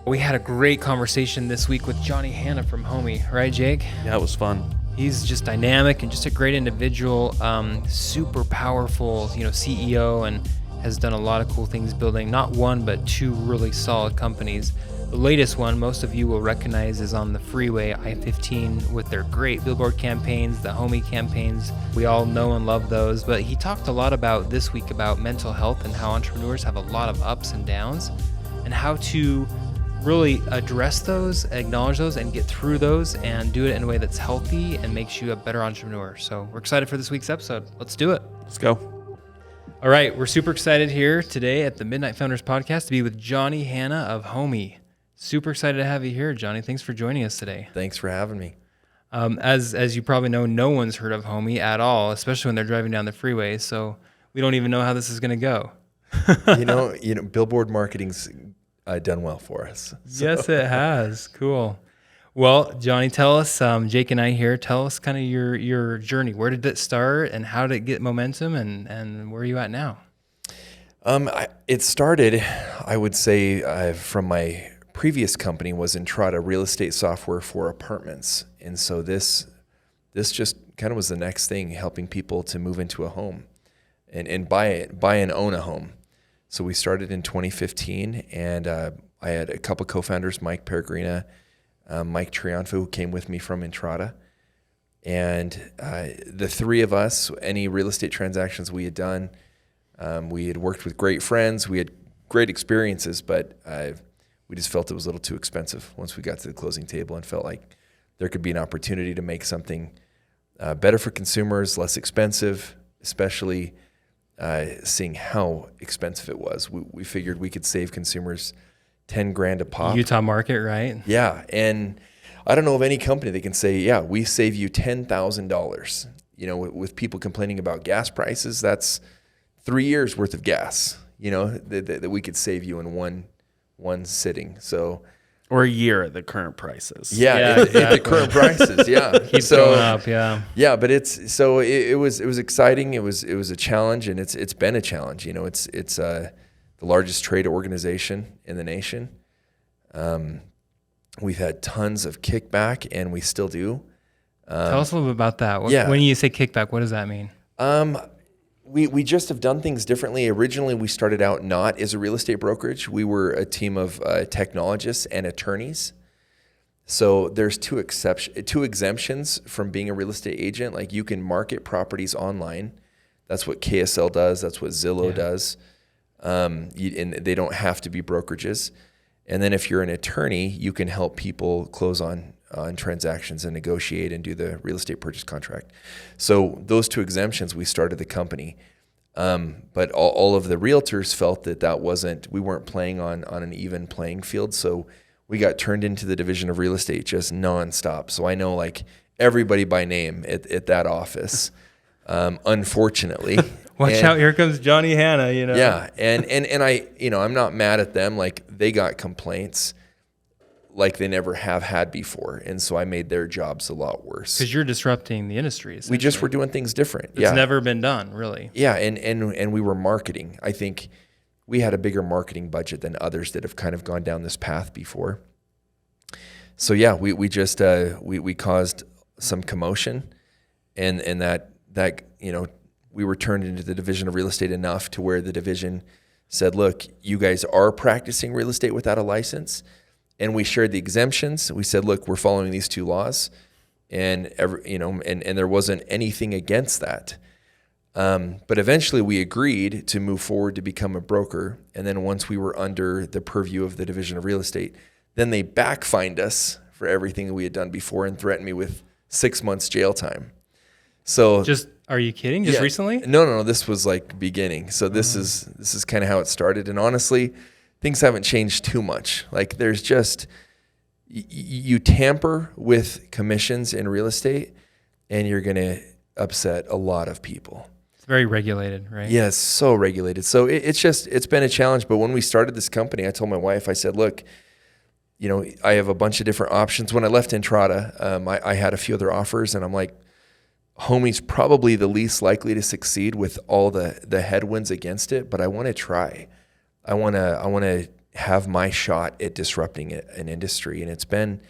We had a great conversation this week with Hanna from Homie, right, Jake? Yeah, it was fun. He's just dynamic and just a great individual, super powerful, CEO, and has done a lot of cool things building not one, but two really solid companies. The latest one, most of you will recognize, is on the freeway, I-15, with their great billboard campaigns, the Homie campaigns. We all know and love those, but he talked a lot about this week about mental health and how entrepreneurs have a lot of ups and downs and how to really address those, acknowledge those, and get through those and do it in a way that's healthy and makes you a better entrepreneur. So we're excited for this week's episode. Let's do it. Let's go. All right. We're super excited here today at the Midnight Founders Podcast to be with Hanna of Homie. Super excited to have you here, Johnny. Thanks for joining us today. Thanks for having me. As you probably know, no one's heard of Homie at all, especially when they're driving down the freeway. So we don't even know how this is going to go. you know, billboard marketing's done well for us. So. Yes, it has. Cool. Well, Johnny, tell us, Jake and I here, tell us kind of your journey. Where did it start and how did it get momentum and where are you at now? It started, I would say, from my previous company was Entrada real estate software for apartments. And so this just kind of was the next thing, helping people to move into a home and buy and own a home. So we started in 2015, and I had a couple co-founders, Mike Peregrina, Mike Trianfo, who came with me from Entrada. And the three of us, any real estate transactions we had done, we had worked with great friends. We had great experiences, but we just felt it was a little too expensive once we got to the closing table and felt like there could be an opportunity to make something better for consumers, less expensive, especially seeing how expensive it was. We figured we could save consumers $10,000 a pop. Utah market, right? Yeah. And I don't know of any company that can say, yeah, we save you $10,000. With people complaining about gas prices, that's 3 years worth of gas, that we could save you in one sitting. So, or a year at the current prices. Yeah, exactly. At the current prices. Yeah. Keeps going up. Yeah. Yeah. But it was exciting. It was a challenge, and it's been a challenge. It's the largest trade organization in the nation. We've had tons of kickback, and we still do. Tell us a little bit about that. Yeah. When you say kickback, what does that mean? We just have done things differently. Originally, we started out not as a real estate brokerage. We were a team of technologists and attorneys. So there's two exemptions from being a real estate agent. Like, you can market properties online. That's what KSL does. That's what Zillow does. And they don't have to be brokerages. And then if you're an attorney, you can help people close on transactions and negotiate and do the real estate purchase contract. So those two exemptions, we started the company. But all of the realtors felt that we weren't playing on an even playing field. So we got turned into the division of real estate just nonstop. So I know like everybody by name at that office, unfortunately. Watch out, here comes Hanna, Yeah. And I, I'm not mad at them. Like, they got complaints like they never have had before. And so I made their jobs a lot worse. Because you're disrupting the industry. We just were doing things different. It's never been done, really. Yeah, and we were marketing. I think we had a bigger marketing budget than others that have kind of gone down this path before. So yeah, we just we caused some commotion, and that we were turned into the division of real estate enough to where the division said, look, you guys are practicing real estate without a license. And we shared the exemptions. We said, look, we're following these two laws, and and there wasn't anything against that. But eventually we agreed to move forward to become a broker. And then once we were under the purview of the division of real estate, then they backfined us for everything that we had done before and threatened me with 6 months jail time. So are you kidding? Just recently? No. This was like beginning. So this is kind of how it started. And honestly, things haven't changed too much. Like, there's just, you tamper with commissions in real estate and you're going to upset a lot of people. It's very regulated, right? Yeah, it's so regulated. So it's been a challenge. But when we started this company, I told my wife, I said, look, I have a bunch of different options. When I left Entrada, I had a few other offers, and I'm like, Homie's probably the least likely to succeed with all the headwinds against it, but I want to try. I want to have my shot at disrupting an industry. And it's been,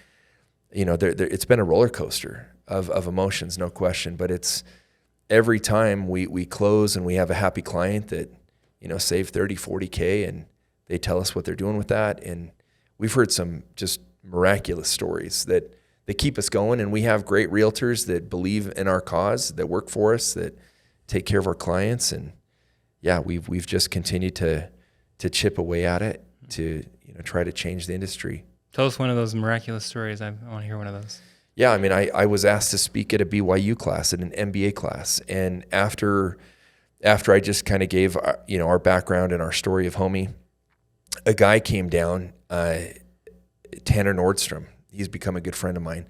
it's been a roller coaster of emotions, no question. But it's every time we close and we have a happy client that, save 30, 40K, and they tell us what they're doing with that. And we've heard some just miraculous stories that keep us going. And we have great realtors that believe in our cause, that work for us, that take care of our clients. And yeah, we've just continued to chip away at it to, try to change the industry. Tell us one of those miraculous stories. I want to hear one of those. Yeah, I mean, I was asked to speak at a BYU class, at an MBA class. And after I just kind of gave, our background and our story of Homie, a guy came down, Tanner Nordstrom. He's become a good friend of mine.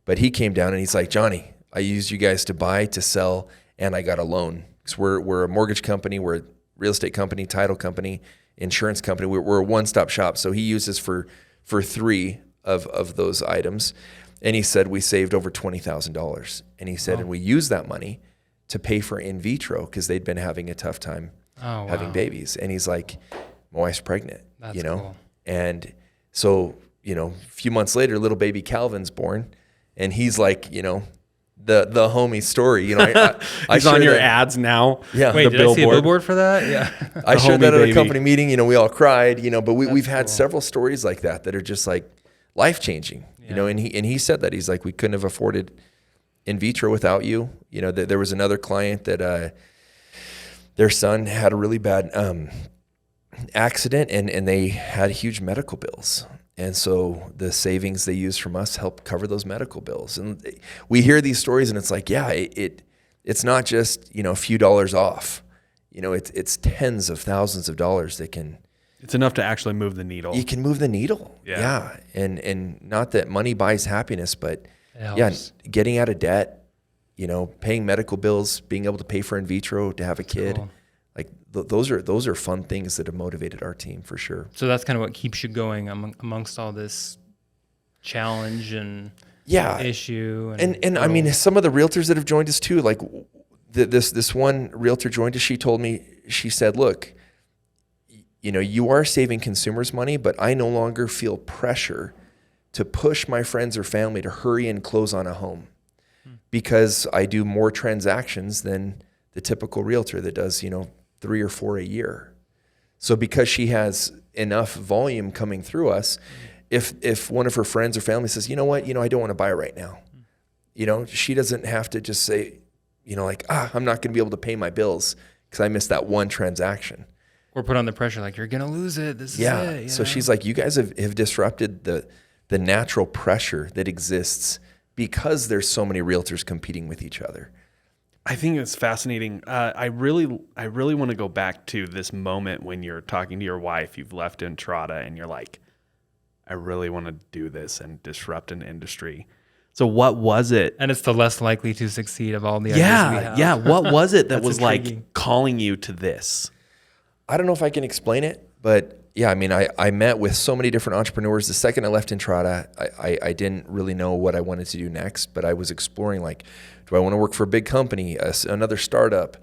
But he came down and he's like, Johnny, I used you guys to buy, to sell, and I got a loan. Because we're a mortgage company, we're a real estate company, title company, insurance company. We're a one-stop shop. So he used us for 3 of those items. And he said we saved over $20,000. And he said, and we used that money to pay for in vitro because they'd been having a tough time having babies. And he's like, my wife's pregnant, That's cool. And so, a few months later, little baby Calvin's born, and he's like, the Homie story. He's on your ads now. Yeah. Wait, did I see a billboard for that? Yeah. I showed that at baby. a company meeting. We all cried. But we've had cool. several stories like that are just like life changing. And he said that he's like, we couldn't have afforded in vitro without you. There was another client that their son had a really bad accident and they had huge medical bills. And so the savings they used from us helped cover those medical bills. And we hear these stories and it's like, yeah, it's not just, a few dollars off. It's tens of thousands of dollars that can. It's enough to actually move the needle. You can move the needle. Yeah. And not that money buys happiness, but getting out of debt, paying medical bills, being able to pay for in vitro to have a kid. Cool. Like those are fun things that have motivated our team for sure. So that's kind of what keeps you going amongst all this challenge and issue. And I mean, some of the realtors that have joined us too, like this one realtor joined us, she said, look, you are saving consumers money, but I no longer feel pressure to push my friends or family to hurry and close on a home because I do more transactions than the typical realtor that does, 3 or 4 a year. So because she has enough volume coming through us, if one of her friends or family says, you know what, I don't want to buy right now, she doesn't have to just say, I'm not going to be able to pay my bills because I missed that one transaction. Or put on the pressure, like, you're going to lose it. This is it. So she's like, you guys have disrupted the natural pressure that exists because there's so many realtors competing with each other. I think it's fascinating. I really want to go back to this moment when you're talking to your wife, you've left Entrada, and you're like, I really want to do this and disrupt an industry. So what was it? And it's the less likely to succeed of all the ideas we have. Yeah. What was it that was intriguing. like calling you to this? I don't know if I can explain it, but yeah, I mean, I met with so many different entrepreneurs. The second I left Entrada, I didn't really know what I wanted to do next, but I was exploring, like, do I want to work for a big company, another startup?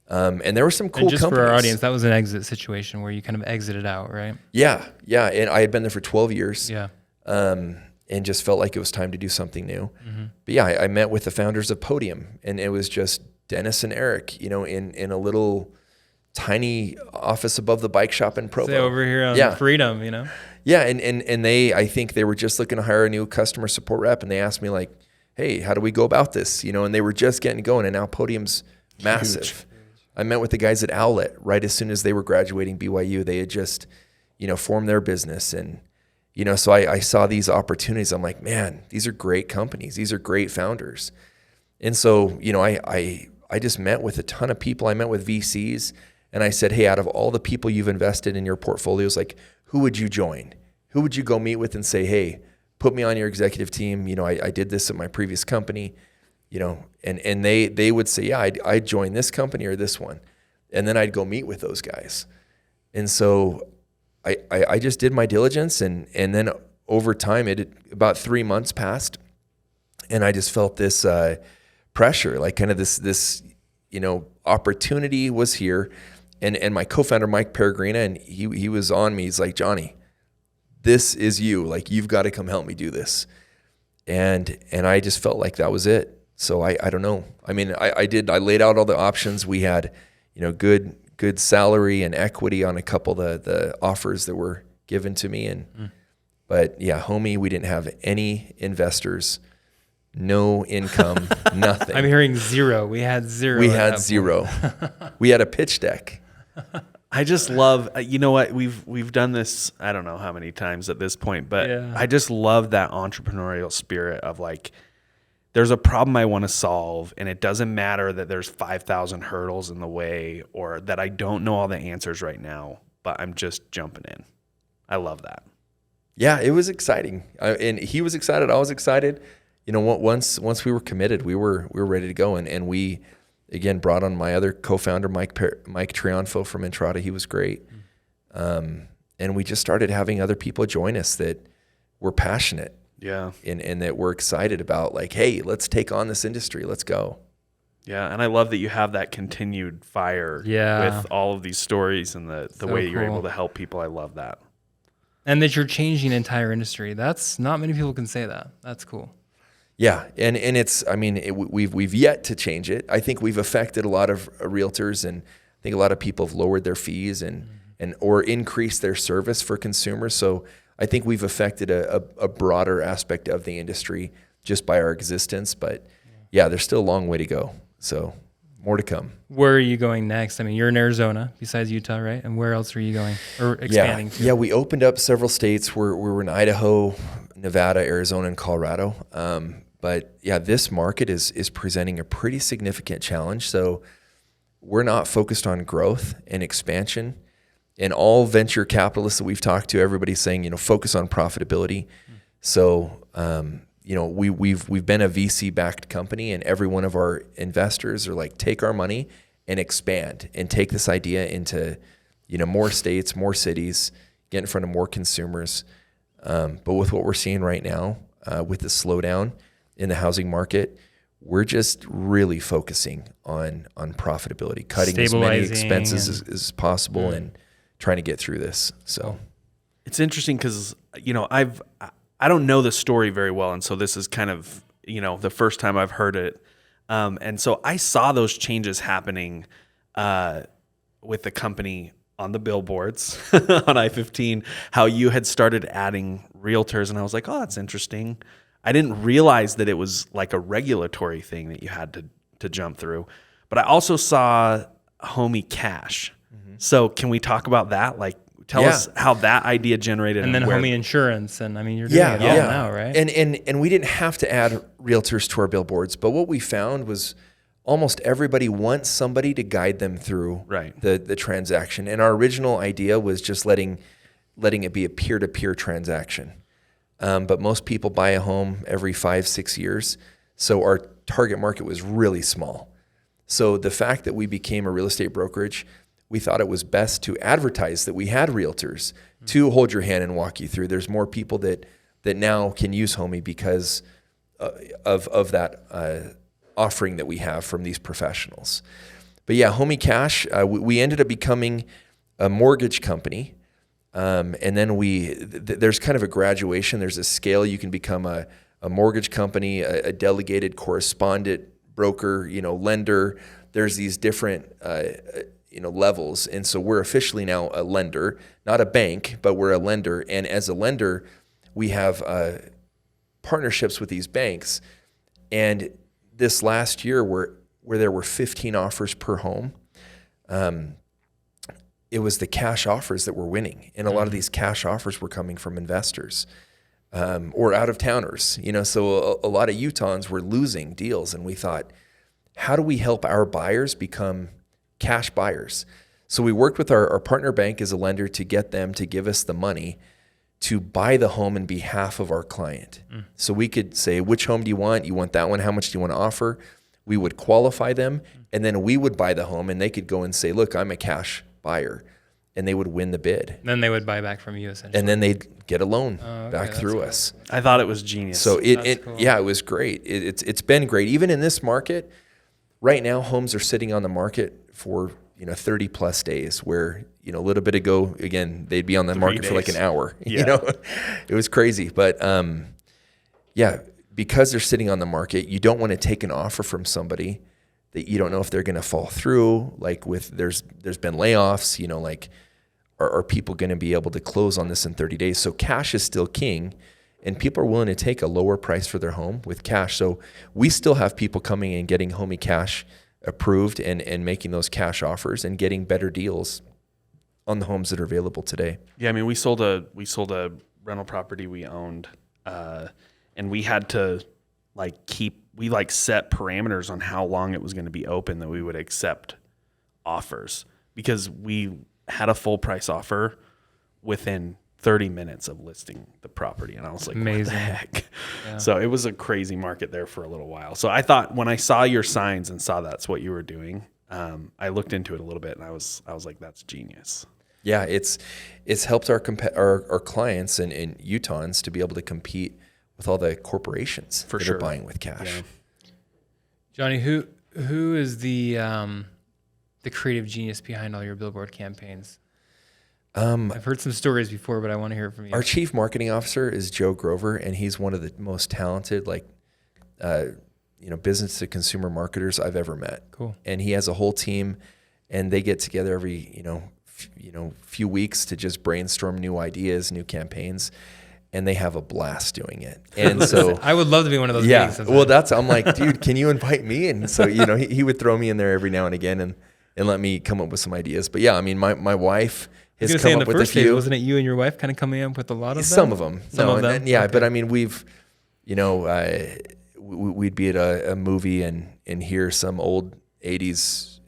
And there were some cool companies. companies. For our audience, that was an exit situation where you kind of exited out, right? Yeah. And I had been there for 12 years. Yeah. And just felt like it was time to do something new. Mm-hmm. But yeah, I met with the founders of Podium, and it was just Dennis and Eric, in a little tiny office above the bike shop in Provo. Stay over here on Freedom, Yeah, and I think they were just looking to hire a new customer support rep, and they asked me like, hey, how do we go about this? And they were just getting going, and now Podium's massive. Huge. I met with the guys at Owlet right as soon as they were graduating BYU. They had just, formed their business, and so I saw these opportunities. I'm like, man, these are great companies. These are great founders. And so, I just met with a ton of people. I met with VCs. And I said, hey, out of all the people you've invested in your portfolios, like, who would you join? Who would you go meet with and say, hey, put me on your executive team? I did this at my previous company, and they would say, yeah, I'd join this company or this one. And then I'd go meet with those guys. And so I just did my diligence. And then over time, about 3 months passed. And I just felt this pressure, like kind of this opportunity was here. And my co-founder, Mike Peregrina, and he was on me. He's like, Johnny, this is you. Like, you've got to come help me do this. And I just felt like that was it. So I don't know. I mean, I laid out all the options. We had, good salary and equity on a couple of the offers that were given to me. But yeah, Homey, we didn't have any investors, no income, nothing. I'm hearing zero. We had zero. We had zero. We had a pitch deck. I just love, you know what, we've done this, I don't know how many times at this point, but I just love that entrepreneurial spirit of like, there's a problem I want to solve, and it doesn't matter that there's 5,000 hurdles in the way or that I don't know all the answers right now, but I'm just jumping in. I love that. Yeah, it was exciting. And he was excited. I was excited. Once we were committed, we were ready to go. And we, again, brought on my other co-founder, Mike Triunfo from Entrada. He was great. And we just started having other people join us that were passionate. Yeah. And that we're excited about, like, hey, let's take on this industry. Let's go. Yeah. And I love that you have that continued fire with all of these stories and the way you're able to help people. I love that. And that you're changing an entire industry. That's not many people can say that. That's cool. Yeah. And it's, I mean, we've yet to change it. I think we've affected a lot of realtors, and I think a lot of people have lowered their fees or increased their service for consumers. So I think we've affected a broader aspect of the industry just by our existence. But yeah, there's still a long way to go. So more to come. Where are you going next? I mean, you're in Arizona besides Utah, right? And where else are you going or expanding to? Yeah, we opened up several states. We're in Idaho, Nevada, Arizona, and Colorado. But yeah, this market is presenting a pretty significant challenge. So we're not focused on growth and expansion. And all venture capitalists that we've talked to, everybody's saying, focus on profitability. So, we've been a VC-backed company, and every one of our investors are like, take our money and expand and take this idea into, more states, more cities, get in front of more consumers. But with what we're seeing right now, with the slowdown in the housing market, we're just really focusing on profitability, cutting as many expenses as possible, and trying to get through this. So it's interesting because, I don't know the story very well. And so this is kind of, the first time I've heard it. And so I saw those changes happening with the company on the billboards on I-15, how you had started adding realtors. And I was like, oh, that's interesting. I didn't realize that it was like a regulatory thing that you had to jump through. But I also saw Homey Cash. So can we talk about that? Like, tell us how that idea generated. And then Homey Insurance. And I mean, you're doing it all now, right? And we didn't have to add realtors to our billboards. But what we found was almost everybody wants somebody to guide them through the transaction. And our original idea was just letting it be a peer-to-peer transaction. But most people buy a home every 5-6 years. So our target market was really small. So the fact that we became a real estate brokerage, we thought it was best to advertise that we had realtors to hold your hand and walk you through. There's more people that now can use Homey because of that offering that we have from these professionals. But yeah, Homey Cash, we ended up becoming a mortgage company. And then there's kind of a graduation. There's a scale. You can become a mortgage company, a delegated correspondent broker, lender. There's these different levels. And so we're officially now a lender, not a bank, but we're a lender. And as a lender, we have partnerships with these banks. And this last year where there were 15 offers per home, it was the cash offers that were winning. And a lot of these cash offers were coming from investors or out-of-towners. So a lot of Utahns were losing deals. And we thought, how do we help our buyers become cash buyers? So we worked with our partner bank as a lender to get them to give us the money to buy the home in behalf of our client. So we could say, which home do you want? You want that one? How much do you want to offer? We would qualify them, and then we would buy the home, and they could go and say, look, I'm a cash buyer, and they would win the bid. Then they would buy back from you, essentially. And then they'd get a loan back through us. I thought it was genius. So it was great. It's been great. Even in this market, right now, homes are sitting on the market for 30 plus days, where a little bit ago, again, they'd be on the market for like an hour. Yeah. It was crazy. But yeah, because they're sitting on the market, you don't want to take an offer from somebody that you don't know if they're going to fall through. Like there's been layoffs, like are people going to be able to close on this in 30 days? So cash is still king, and people are willing to take a lower price for their home with cash. So we still have people coming and getting Homey Cash approved and making those cash offers and getting better deals on the homes that are available today. Yeah, I mean, we sold a rental property we owned, and we had to set parameters on how long it was going to be open that we would accept offers, because we had a full price offer within 30 minutes of listing the property. And I was like, Amazing. what the heck? Yeah. So it was a crazy market there for a little while. So I thought, when I saw your signs and saw that's what you were doing, I looked into it a little bit, and I was like, that's genius. Yeah, it's helped our clients and Utahns to be able to compete with all the corporations that are buying with cash. Yeah. Johnny, who is the creative genius behind all your billboard campaigns? I've heard some stories before, but I want to hear it from you. Our chief marketing officer is Joe Grover, and he's one of the most talented, business to consumer marketers I've ever met. Cool. And he has a whole team, and they get together every few weeks to just brainstorm new ideas, new campaigns, and they have a blast doing it. And so I would love to be one of those meetings sometime. Well, I'm like, dude, can you invite me? And so he would throw me in there every now and again and let me come up with some ideas. But yeah, I mean, my wife has come up with a few. Wasn't it you and your wife kind of coming up with a lot of them? Some of them. Some of them. And yeah, okay. But I mean, we've, we'd be at a movie and hear some old 80s,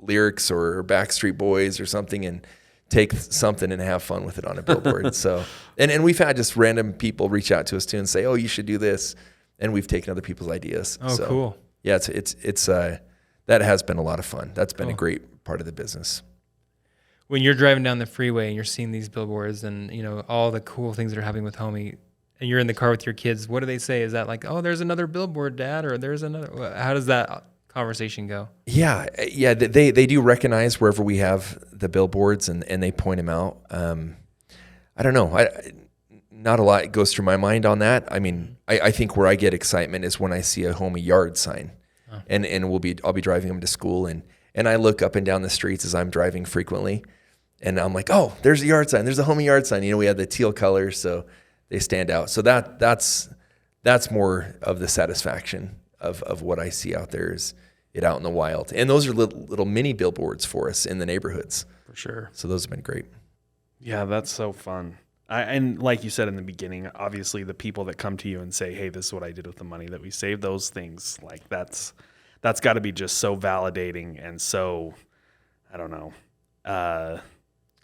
lyrics or Backstreet Boys or something, and take something and have fun with it on a billboard. So, and we've had just random people reach out to us too and say, oh, you should do this. And we've taken other people's ideas. Oh, so, cool. Yeah, it's that has been a lot of fun. That's been a great part of the business. When you're driving down the freeway and you're seeing these billboards and, all the cool things that are happening with Homey, and you're in the car with your kids, what do they say? Is that like, oh, there's another billboard, Dad, or there's another? How does that conversation go? Yeah. They do recognize wherever we have the billboards and they point them out. I don't know. Not a lot goes through my mind on that. I mean, I think where I get excitement is when I see a Homey yard sign, and I'll be driving them to school, and I look up and down the streets as I'm driving frequently, and I'm like, oh, there's a yard sign. There's a Homey yard sign. We have the teal colors, so they stand out. So that's more of the satisfaction of what I see out there, is it out in the wild. And those are little mini billboards for us in the neighborhoods. For sure. So those have been great. Yeah, that's so fun. And like you said in the beginning, obviously the people that come to you and say, hey, this is what I did with the money that we saved, those things, like that's got to be just so validating and so, I don't know.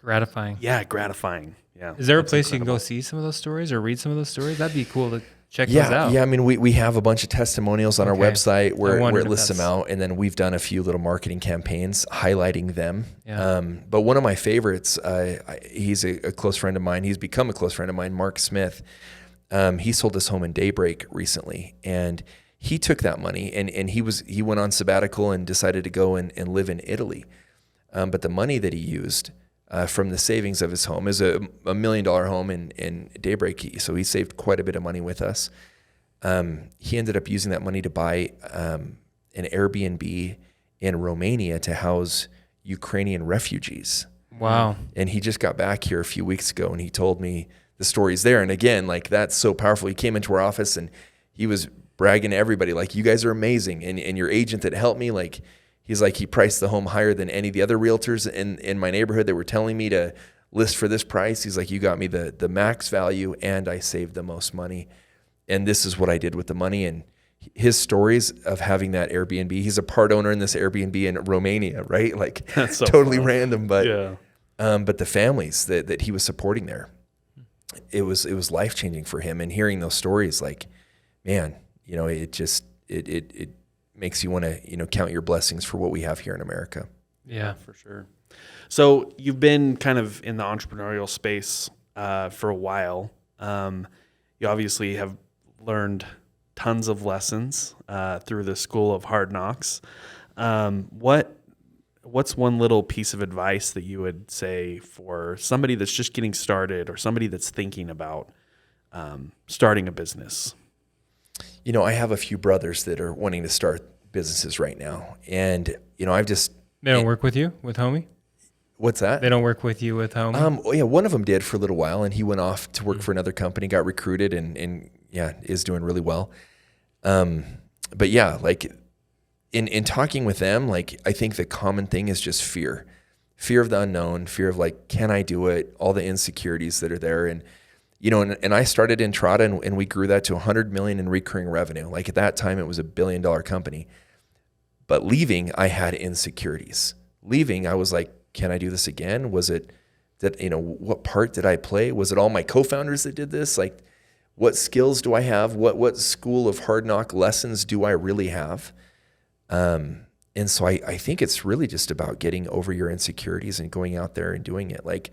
Gratifying. Yeah, gratifying. Yeah. Is there a place you can go see some of those stories or read some of those stories? That'd be cool to check those out. Yeah, I mean, we have a bunch of testimonials on our website where it lists them out, and then we've done a few little marketing campaigns highlighting them. Yeah. But one of my favorites, he's a close friend of mine. He's become a close friend of mine, Mark Smith. He sold his home in Daybreak recently, and he took that money and he went on sabbatical and decided to go and live in Italy. But the money that he used from the savings of his home is a $1 million home in Daybreak. So he saved quite a bit of money with us. He ended up using that money to buy an Airbnb in Romania to house Ukrainian refugees. Wow. And he just got back here a few weeks ago, and he told me the stories there. And again, like, that's so powerful. He came into our office and he was bragging to everybody, like, you guys are amazing. And your agent that helped me, like, he's like, he priced the home higher than any of the other realtors in my neighborhood that were telling me to list for this price. He's like, you got me the max value and I saved the most money. And this is what I did with the money. And his stories of having that Airbnb, he's a part owner in this Airbnb in Romania, right? Like, that's so totally random, but but the families that he was supporting there, it was life-changing for him. And hearing those stories, like, man, it makes you want to, count your blessings for what we have here in America. Yeah, for sure. So you've been kind of in the entrepreneurial space for a while. You obviously have learned tons of lessons through the School of Hard Knocks. What what's one little piece of advice that you would say for somebody that's just getting started or somebody that's thinking about starting a business? You know, I have a few brothers that are wanting to start businesses right now. And, you know, They don't work with you, with Homie? What's that? They don't work with you with Homie? Yeah, one of them did for a little while, and he went off to work for another company, got recruited, and yeah, is doing really well. But yeah, like in talking with them, like I think the common thing is just fear of the unknown, fear of like, can I do it? All the insecurities that are there. And, you know, and I started Entrada and we grew that to 100 million in recurring revenue. Like at that time, it was $1 billion company. But leaving, I had insecurities. Leaving, I was like, can I do this again? Was it that, you know, what part did I play? Was it all my co-founders that did this? Like, what skills do I have? What school of hard knock lessons do I really have? And so I think it's really just about getting over your insecurities and going out there and doing it. Like,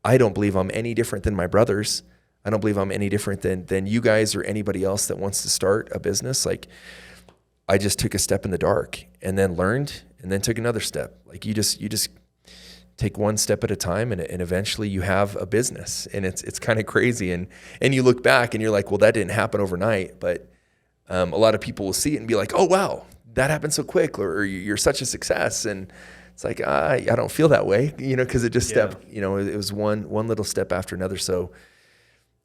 I don't believe I'm any different than my brothers. I don't believe I'm any different than you guys or anybody else that wants to start a business. Like, I just took a step in the dark and then learned and then took another step. Like you just take one step at a time and eventually you have a business, and it's kind of crazy. And you look back and you're like, well, that didn't happen overnight. But a lot of people will see it and be like, oh, wow, that happened so quick, or you're such a success. And it's like, I don't feel that way, you know, because it just stepped, you know, it was one little step after another. So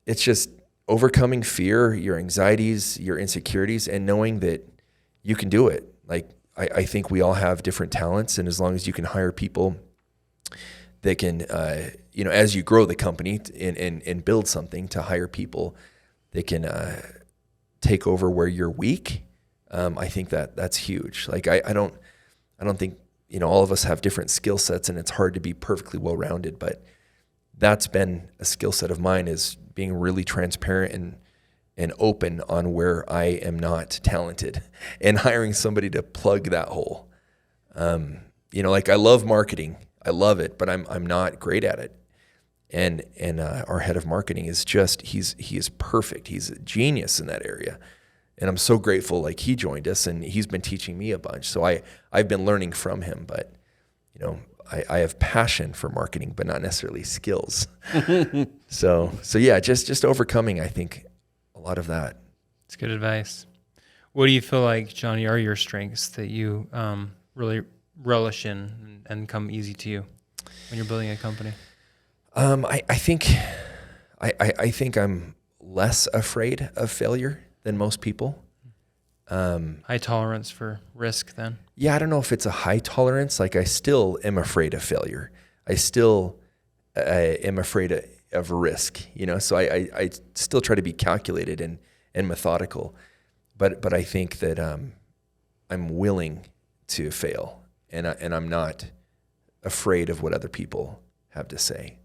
it's just overcoming fear, your anxieties, your insecurities, and knowing that you can do it. Like, I think we all have different talents, and as long as you can hire people that can, you know, as you grow the company and build something, to hire people that can take over where you're weak, I think that's huge. Like, I don't think, you know, all of us have different skill sets, and it's hard to be perfectly well-rounded, but that's been a skill set of mine, is being really transparent and open on where I am not talented, and hiring somebody to plug that hole. You know, like, I love marketing. I love it, but I'm not great at it. And our head of marketing is just, he is perfect. He's a genius in that area. And I'm so grateful, like, he joined us and he's been teaching me a bunch. So I've been learning from him, but, you know, I have passion for marketing, but not necessarily skills. So yeah, just overcoming, I think, a lot of that. It's good advice. What do you feel like, Johnny, are your strengths that you really relish in and come easy to you when you're building a company? I think I'm less afraid of failure than most people. High tolerance for risk then? Yeah, I don't know if it's a high tolerance. Like, I still am afraid of failure. I still am afraid of risk, you know? So I still try to be calculated and methodical. But I think that I'm willing to fail, and I'm not afraid of what other people have to say.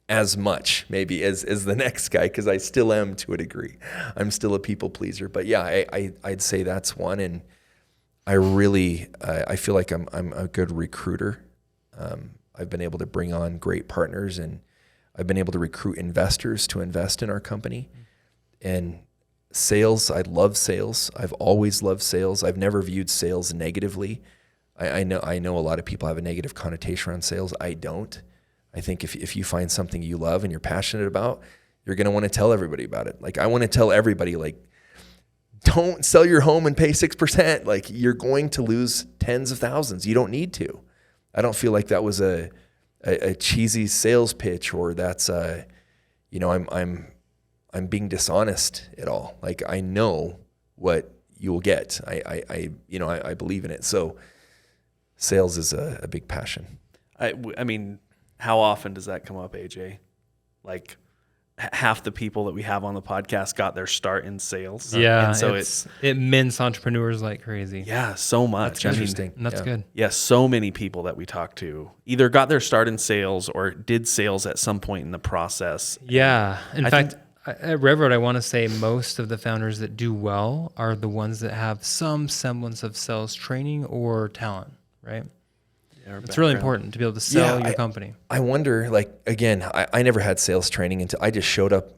As much maybe as the next guy, because I still am to a degree. I'm still a people pleaser. But yeah, I'd say that's one. And I really I feel like I'm a good recruiter. I've been able to bring on great partners, and I've been able to recruit investors to invest in our company. And sales, I love sales. I've always loved sales. I've never viewed sales negatively. I know a lot of people have a negative connotation around sales. I don't. I think if you find something you love and you're passionate about, you're going to want to tell everybody about it. Like, I want to tell everybody, like, don't sell your home and pay 6%. Like, you're going to lose tens of thousands. You don't need to. I don't feel like that was a cheesy sales pitch, or that's you know, I'm being dishonest at all. Like, I know what you will get. I believe in it. So sales is a big passion. I mean, how often does that come up, AJ? Like, half the people that we have on the podcast got their start in sales. Yeah, and so it mints entrepreneurs like crazy. Yeah, so much. That's interesting. And that's good. Yeah, so many people that we talked to either got their start in sales or did sales at some point in the process. Yeah. In fact, at Railroad, I want to say most of the founders that do well are the ones that have some semblance of sales training or talent, right? Yeah, it's really important to be able to sell your company. I wonder, like, again, I never had sales training until I just showed up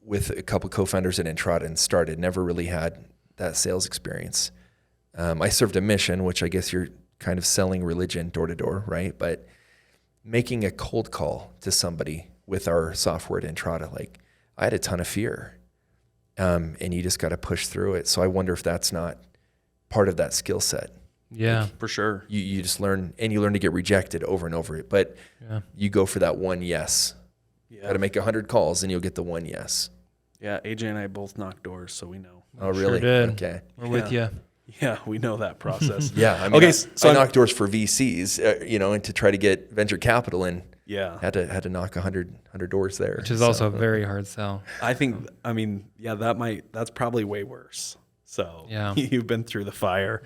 with a couple co-founders at Entrada and started. Never really had that sales experience. I served a mission, which I guess you're kind of selling religion door to door, right? But making a cold call to somebody with our software at Entrada, like I had a ton of fear, and you just got to push through it. So I wonder if that's not part of that skill set. Yeah, For sure. You just learn, and you learn to get rejected over and over. But you go for that one yes. Yeah. Got to make 100 calls, and you'll get the one yes. Yeah, AJ and I both knock doors, so we know. Oh, Sure really? did. Okay. We're with you. Yeah, we know that process. Yeah. I mean, Okay, I knocked doors for VCs, and to try to get venture capital in. Yeah. Had to knock 100 doors there. Which is also a very hard sell. That's probably way worse. So Yeah. you've been through the fire.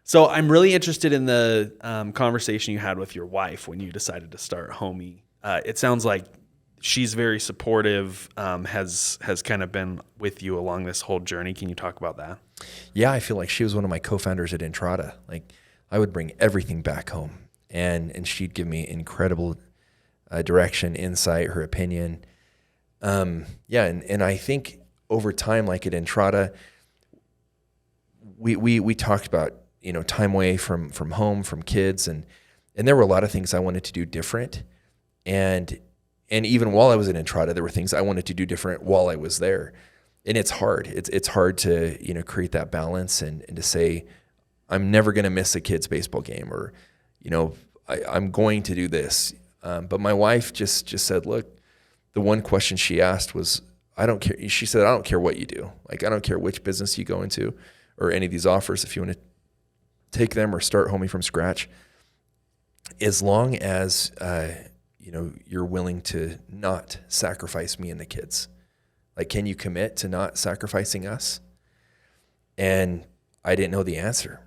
So I'm really interested in the conversation you had with your wife when you decided to start Homie. It sounds like she's very supportive, has kind of been with you along this whole journey. Can you talk about that? Yeah, I feel like she was one of my co-founders at Entrada. Like I would bring everything back home, and she'd give me incredible direction, insight, her opinion. And I think over time, like at Entrada, we talked about time away from home, from kids, and there were a lot of things I wanted to do different, and even while I was at Entrada, there were things I wanted to do different while I was there. And it's hard. It's hard to, create that balance and to say, I'm never going to miss a kid's baseball game, or, I'm going to do this. But my wife just said, look, the one question she asked was, I don't care. She said, I don't care what you do. Like, I don't care which business you go into or any of these offers. If you want to take them or start Homie from scratch, as long as, you're willing to not sacrifice me and the kids. Like, can you commit to not sacrificing us? And I didn't know the answer.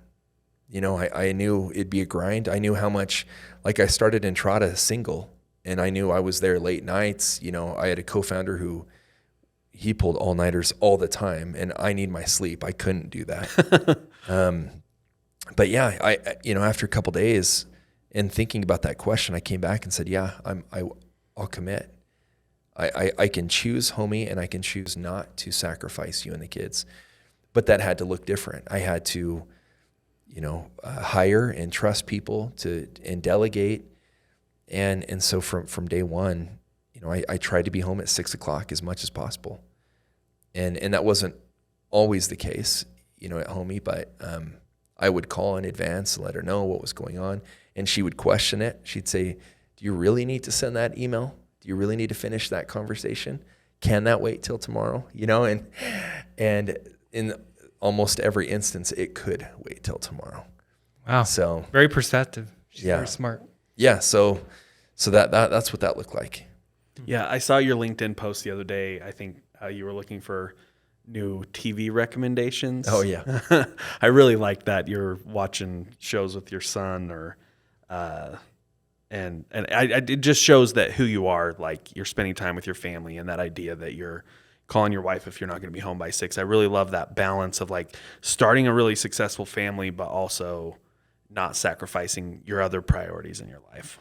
I knew it'd be a grind. I knew how much, like I started Entrada single, and I knew I was there late nights. I had a co-founder who, he pulled all-nighters all the time, and I need my sleep. I couldn't do that. But yeah, I after a couple of days and thinking about that question, I came back and said, yeah, I'll commit. I can choose Homie, and I can choose not to sacrifice you and the kids. But that had to look different. I had to, hire and trust people and delegate. And so from day one, I tried to be home at 6:00 as much as possible. And that wasn't always the case, at Homie, but I would call in advance and let her know what was going on. And she would question it. She'd say, do you really need to send that email? Do you really need to finish that conversation? Can that wait till tomorrow? And in almost every instance, it could wait till tomorrow. Wow. So very perceptive. She's Yeah. very smart. yeah, so that's what that looked like. Yeah, I saw your LinkedIn post the other day. I think you were looking for new TV recommendations. Oh yeah. I really like that. You're watching shows with your son, or and it just shows that who you are. Like, you're spending time with your family, and that idea that you're calling your wife if you're not going to be home by 6. I really love that balance of like starting a really successful family, but also not sacrificing your other priorities in your life.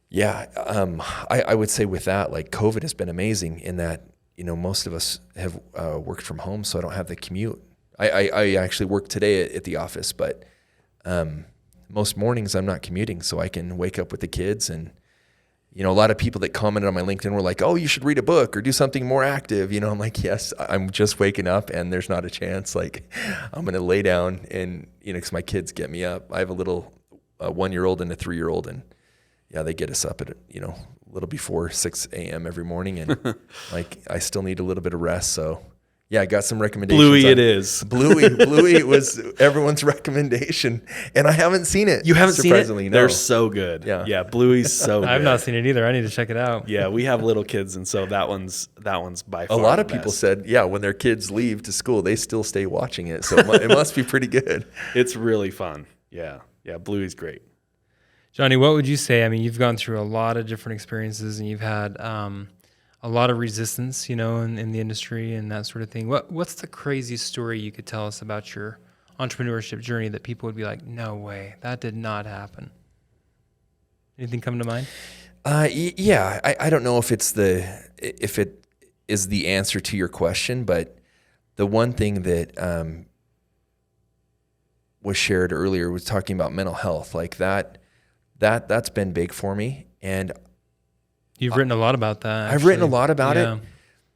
Yeah, I would say with that, like, COVID has been amazing in that, most of us have worked from home, so I don't have the commute. I actually work today at the office, but most mornings I'm not commuting, so I can wake up with the kids. And, a lot of people that commented on my LinkedIn were like, oh, you should read a book or do something more active. I'm like, yes, I'm just waking up, and there's not a chance. Like, I'm going to lay down and, because my kids get me up. I have a little 1-year-old and a 3-year-old, and yeah, they get us up at, a little before 6 a.m. every morning. And like, I still need a little bit of rest. So yeah, I got some recommendations. Bluey it is. Bluey was everyone's recommendation, and I haven't seen it. You haven't seen it? No. They're so good. Yeah, Bluey's so good. I've not seen it either. I need to check it out. Yeah, we have little kids, and so that one's by far A lot the of people best. said, yeah, when their kids leave to school, they still stay watching it. So it must be pretty good. It's really fun. Yeah, Bluey's great. Johnny, what would you say? I mean, you've gone through a lot of different experiences, and you've had a lot of resistance, in the industry and that sort of thing. What's the craziest story you could tell us about your entrepreneurship journey that people would be like, no way, that did not happen? Anything come to mind? Yeah, I don't know if it is the answer to your question, but the one thing that was shared earlier was talking about mental health. Like that's been big for me. And You've written a lot about that. I've written a lot about Yeah. it.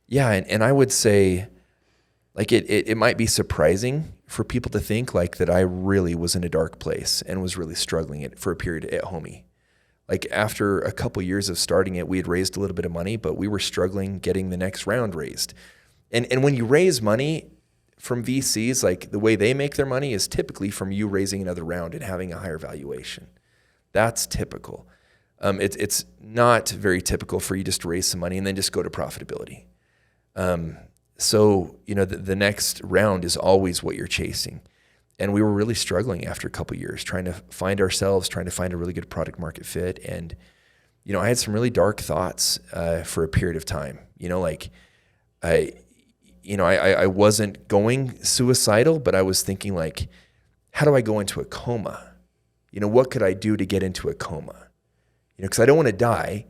Yeah. And I would say like it might be surprising for people to think like that I really was in a dark place and was really struggling for a period at Homey. Like after a couple years of starting it, we had raised a little bit of money, but we were struggling getting the next round raised. And when you raise money from VCs, like the way they make their money is typically from you raising another round and having a higher valuation. That's typical. It's not very typical for you just to raise some money and then just go to profitability. So, the next round is always what you're chasing. And we were really struggling after a couple of years, trying to find ourselves, trying to find a really good product market fit. And, I had some really dark thoughts for a period of time. I wasn't going suicidal, but I was thinking like, how do I go into a coma? What could I do to get into a coma? Because I don't want to die,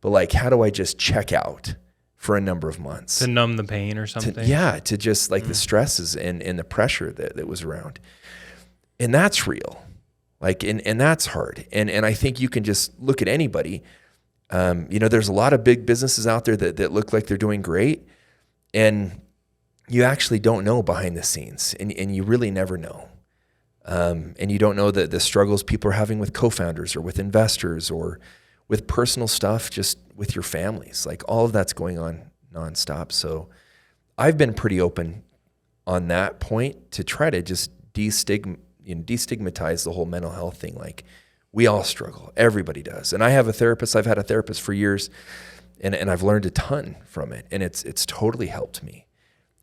but like, how do I just check out for a number of months? To numb the pain or something? To just like the stresses and the pressure that was around. And that's real. Like, and that's hard. And I think you can just look at anybody. There's a lot of big businesses out there that look like they're doing great. And you actually don't know behind the scenes, and you really never know. And you don't know the struggles people are having with co-founders or with investors or with personal stuff, just with your families. Like all of that's going on nonstop. So I've been pretty open on that point to try to just destigmatize the whole mental health thing. Like we all struggle. Everybody does. And I have a therapist. I've had a therapist for years, and I've learned a ton from it. And it's totally helped me.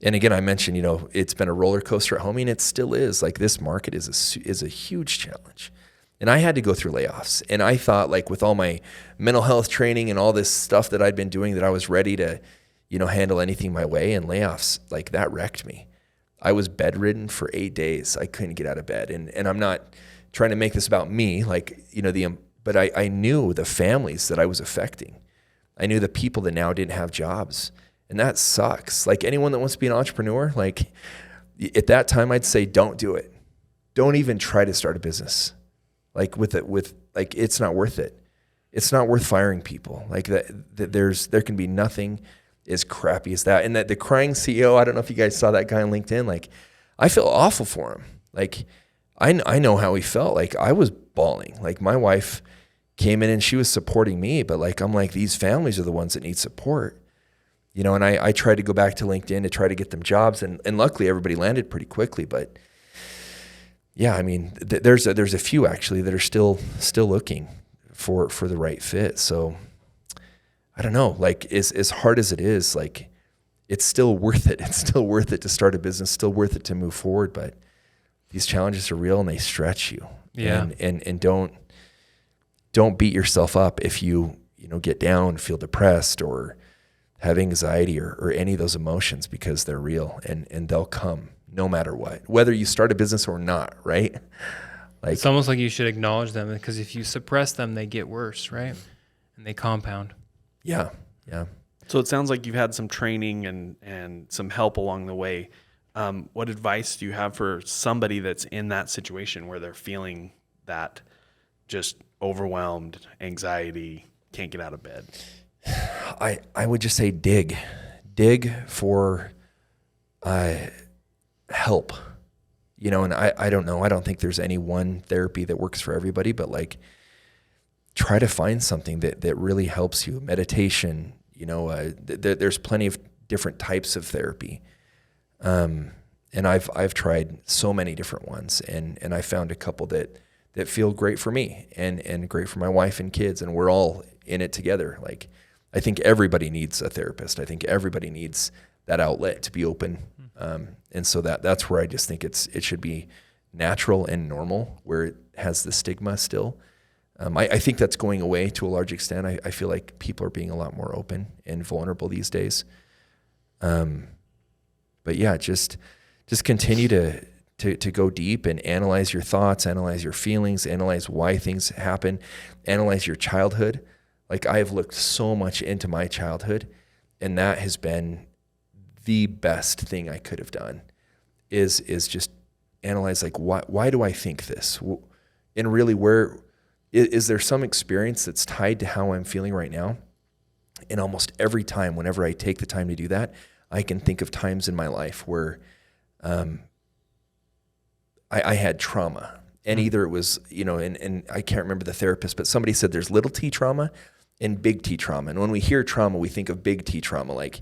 And again, I mentioned, it's been a roller coaster at Homey, and it still is. Like this market is a huge challenge. And I had to go through layoffs. And I thought like with all my mental health training and all this stuff that I'd been doing that I was ready to, handle anything my way, and layoffs, like that wrecked me. I was bedridden for 8 days. I couldn't get out of bed. And I'm not trying to make this about me, like, but I knew the families that I was affecting. I knew the people that now didn't have jobs. And that sucks. Like anyone that wants to be an entrepreneur, like at that time I'd say, don't do it. Don't even try to start a business. Like it's not worth it. It's not worth firing people. Like there can be nothing as crappy as that. And that the crying CEO, I don't know if you guys saw that guy on LinkedIn. Like I feel awful for him. Like I know how he felt. Like I was bawling. Like my wife came in and she was supporting me, but like, I'm like, these families are the ones that need support. And I tried to go back to LinkedIn to try to get them jobs, and luckily everybody landed pretty quickly. But yeah, I mean, there's a few actually that are still looking for the right fit. So I don't know, like as hard as it is, like it's still worth it. It's still worth it to start a business, still worth it to move forward. But these challenges are real and they stretch you. Yeah. And don't beat yourself up if you get down, feel depressed, or have anxiety or any of those emotions, because they're real and they'll come no matter what, whether you start a business or not, right? Like it's almost like you should acknowledge them, because if you suppress them, they get worse, right? And they compound. Yeah. Yeah. So it sounds like you've had some training and some help along the way. What advice do you have for somebody that's in that situation where they're feeling that just overwhelmed, anxiety, can't get out of bed? I would just say dig for help, and I don't know. I don't think there's any one therapy that works for everybody, but like try to find something that really helps you. Meditation, there's plenty of different types of therapy. And I've tried so many different ones, and I found a couple that feel great for me and great for my wife and kids, and we're all in it together. Like, I think everybody needs a therapist. I think everybody needs that outlet to be open. And so that's where I just think it should be natural and normal, where it has the stigma still. I think that's going away to a large extent. I feel like people are being a lot more open and vulnerable these days. But yeah, just continue to go deep and analyze your thoughts, analyze your feelings, analyze why things happen, analyze your childhood. Like, I have looked so much into my childhood, and that has been the best thing I could have done is just analyze like why do I think this? And really, where is there some experience that's tied to how I'm feeling right now? And almost every time, whenever I take the time to do that, I can think of times in my life where I had trauma. And either it was, and I can't remember the therapist, but somebody said there's little T trauma and big T trauma. And when we hear trauma, we think of big T trauma, like,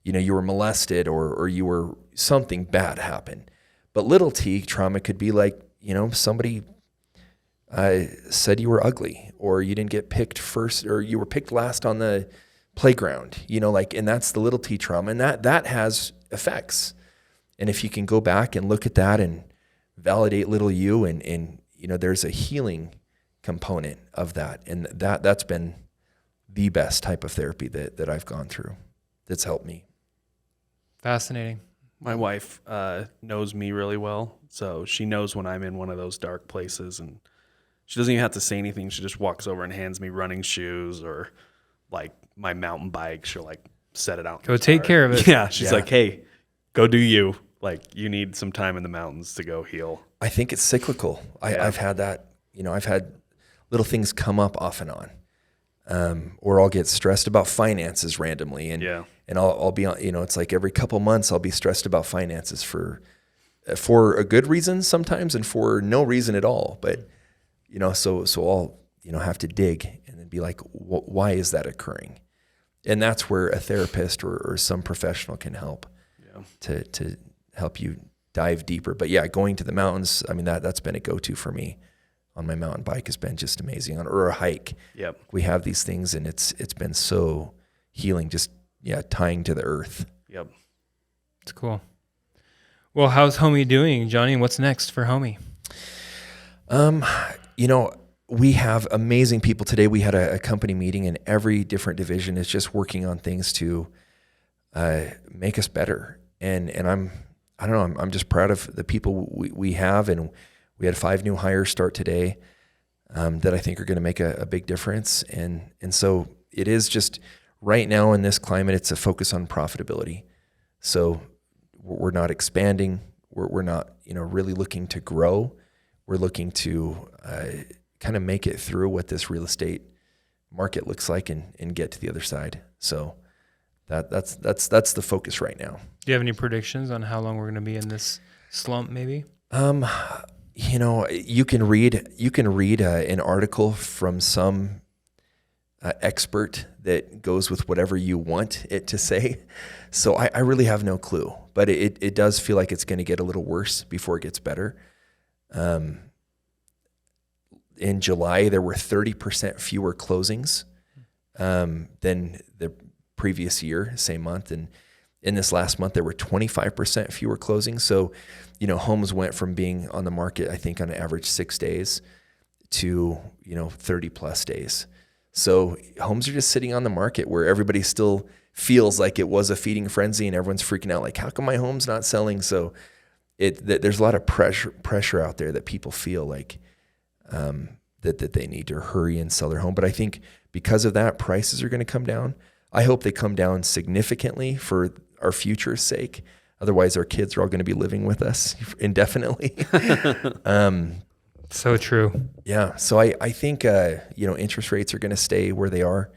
you were molested or you were something bad happened. But little T trauma could be like, somebody said you were ugly, or you didn't get picked first, or you were picked last on the playground, and that's the little T trauma. And that has effects. And if you can go back and look at that and validate little you, and there's a healing component of that. And that's been the best type of therapy that I've gone through that's helped me. Fascinating. My wife knows me really well, so she knows when I'm in one of those dark places, and she doesn't even have to say anything. She just walks over and hands me running shoes, or like my mountain bike. She'll like set it out. Go take care of it. Yeah, she's like, hey, go do you. Like, you need some time in the mountains to go heal. I think it's cyclical. I've had that, I've had little things come up off and on, or I'll get stressed about finances randomly. And I'll be on, it's like every couple months I'll be stressed about finances for a good reason sometimes and for no reason at all. But, so I'll, have to dig and then be like, why is that occurring? And that's where a therapist or some professional can help to help you dive deeper. But yeah, going to the mountains, I mean, that's been a go-to for me on my mountain bike, has been just amazing. Or a hike. Yep. We have these things and it's been so healing, just, tying to the earth. Yep. It's cool. Well, how's Homie doing, Johnny? And what's next for Homie? We have amazing people today. We had a company meeting, and every different division is just working on things to make us better. And I'm just proud of the people we have, and we had 5 new hires start today that I think are going to make a big difference. And so it is just right now in this climate, it's a focus on profitability. So we're not expanding. We're not, really looking to grow. We're looking to kind of make it through what this real estate market looks like and get to the other side. So that's the focus right now. Do you have any predictions on how long we're going to be in this slump, maybe? You can read an article from some expert that goes with whatever you want it to say. So I really have no clue, but it does feel like it's going to get a little worse before it gets better. In July, there were 30% fewer closings than the previous year, same month. And in this last month, there were 25% fewer closings. So, homes went from being on the market, I think on average 6 days to, 30 plus days. So homes are just sitting on the market where everybody still feels like it was a feeding frenzy and everyone's freaking out like, how come my home's not selling? So there's a lot of pressure out there that people feel like that they need to hurry and sell their home. But I think because of that, prices are going to come down. I hope they come down significantly for our future's sake. Otherwise, our kids are all going to be living with us indefinitely. So true. Yeah. So I think, interest rates are going to stay where they are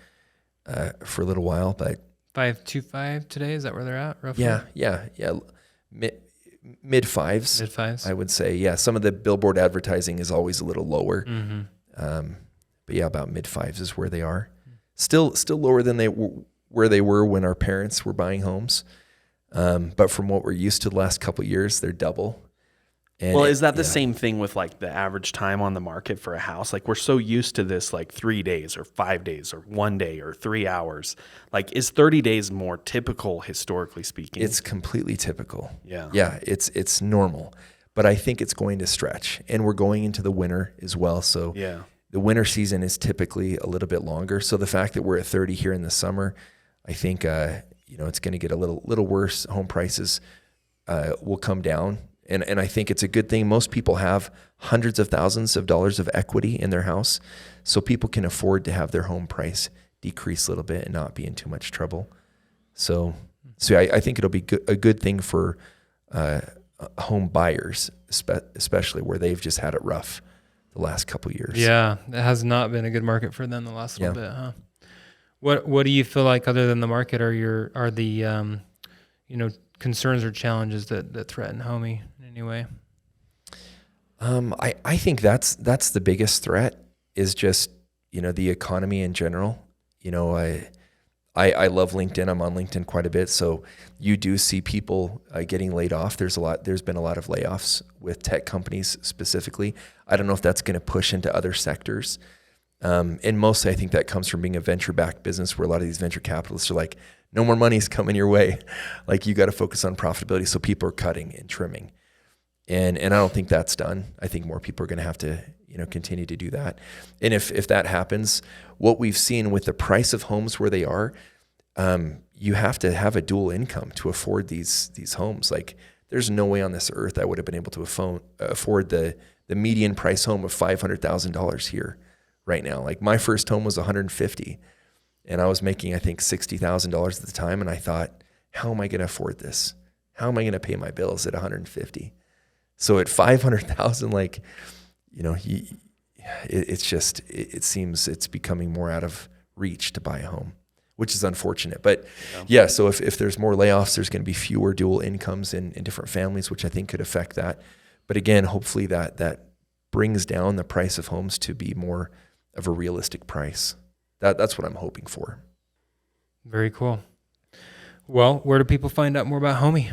for a little while. But 5.25 today, is that where they're at roughly? Yeah. Mid fives. Mid fives. I would say. Yeah. Some of the billboard advertising is always a little lower. Mm-hmm. But yeah, about mid fives is where they are. Still lower than where they were when our parents were buying homes. But from what we're used to the last couple of years, they're double. And is that the same thing with like the average time on the market for a house? Like, we're so used to this, like 3 days or 5 days or 1 day or 3 hours. Like, is 30 days more typical historically speaking? It's completely typical. Yeah. Yeah. It's normal, but I think it's going to stretch, and we're going into the winter as well. So the winter season is typically a little bit longer. So the fact that we're at 30 here in the summer, I think, it's going to get a little worse. Home prices will come down. And I think it's a good thing. Most people have hundreds of thousands of dollars of equity in their house, so people can afford to have their home price decrease a little bit and not be in too much trouble. So I think it'll be a good thing for home buyers, especially where they've just had it rough the last couple of years. Yeah, it has not been a good market for them the last little Yeah. bit, huh? What do you feel like, other than the market, are the concerns or challenges that threaten Homey in any way? I think that's the biggest threat, is just, the economy in general. I love LinkedIn. I'm on LinkedIn quite a bit. So you do see people getting laid off. There's been a lot of layoffs with tech companies specifically. I don't know if that's going to push into other sectors. And mostly I think that comes from being a venture-backed business, where a lot of these venture capitalists are like, no more money's coming your way. Like, you got to focus on profitability. So people are cutting and trimming. And I don't think that's done. I think more people are going to have to, continue to do that. And if that happens, what we've seen with the price of homes where they are, you have to have a dual income to afford these homes. Like, there's no way on this earth I would have been able to afford the median price home of $500,000 here right now. Like, my first home was $150,000, and I was making, I think, $60,000 at the time. And I thought, how am I going to afford this? How am I going to pay my bills at $150,000? So at $500,000, like, it seems it's becoming more out of reach to buy a home, which is unfortunate. But yeah, so if there's more layoffs, there's going to be fewer dual incomes in different families, which I think could affect that. But again, hopefully that brings down the price of homes to be more of a realistic price. That's what I'm hoping for. Very cool. Well, where do people find out more about Homey,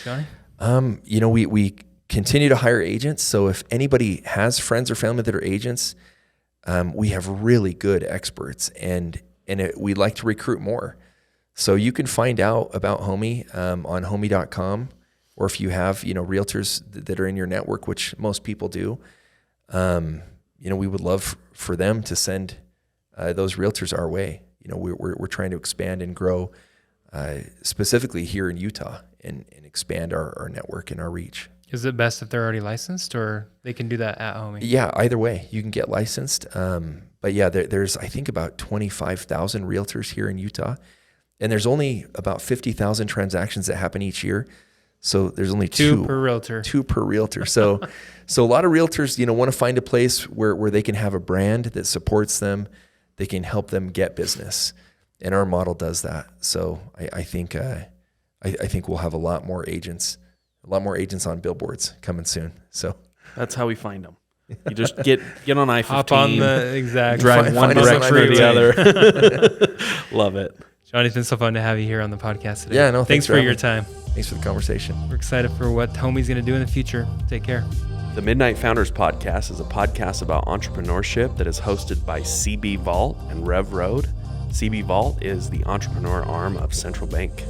Johnny? We continue to hire agents. So if anybody has friends or family that are agents, we have really good experts, and we'd like to recruit more. So you can find out about Homey on homey.com, or if you have, realtors that are in your network, which most people do, we would love for them to send those realtors our way. We're trying to expand and grow specifically here in Utah, and expand our network and our reach. Is it best if they're already licensed, or they can do that at Homey? Yeah, either way, you can get licensed. But yeah, there's, I think, about 25,000 realtors here in Utah, and there's only about 50,000 transactions that happen each year. So there's only two per realtor. Two per realtor. So a lot of realtors, want to find a place where they can have a brand that supports them, they can help them get business, and our model does that. So I think we'll have a lot more agents on billboards coming soon. So that's how we find them. You just get on I-15, hop on the exact, drive one find us on direction or the other. Love it. Johnny, it's been so fun to have you here on the podcast today. Yeah, no, thanks for your time. Thanks for the conversation. We're excited for what Homey's going to do in the future. Take care. The Midnight Founders Podcast is a podcast about entrepreneurship that is hosted by CB Vault and Rev Road. CB Vault is the entrepreneur arm of Central Bank.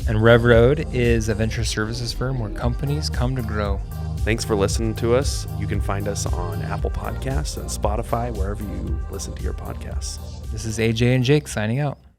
And Rev Road is a venture services firm where companies come to grow. Thanks for listening to us. You can find us on Apple Podcasts and Spotify, wherever you listen to your podcasts. This is AJ and Jake signing out.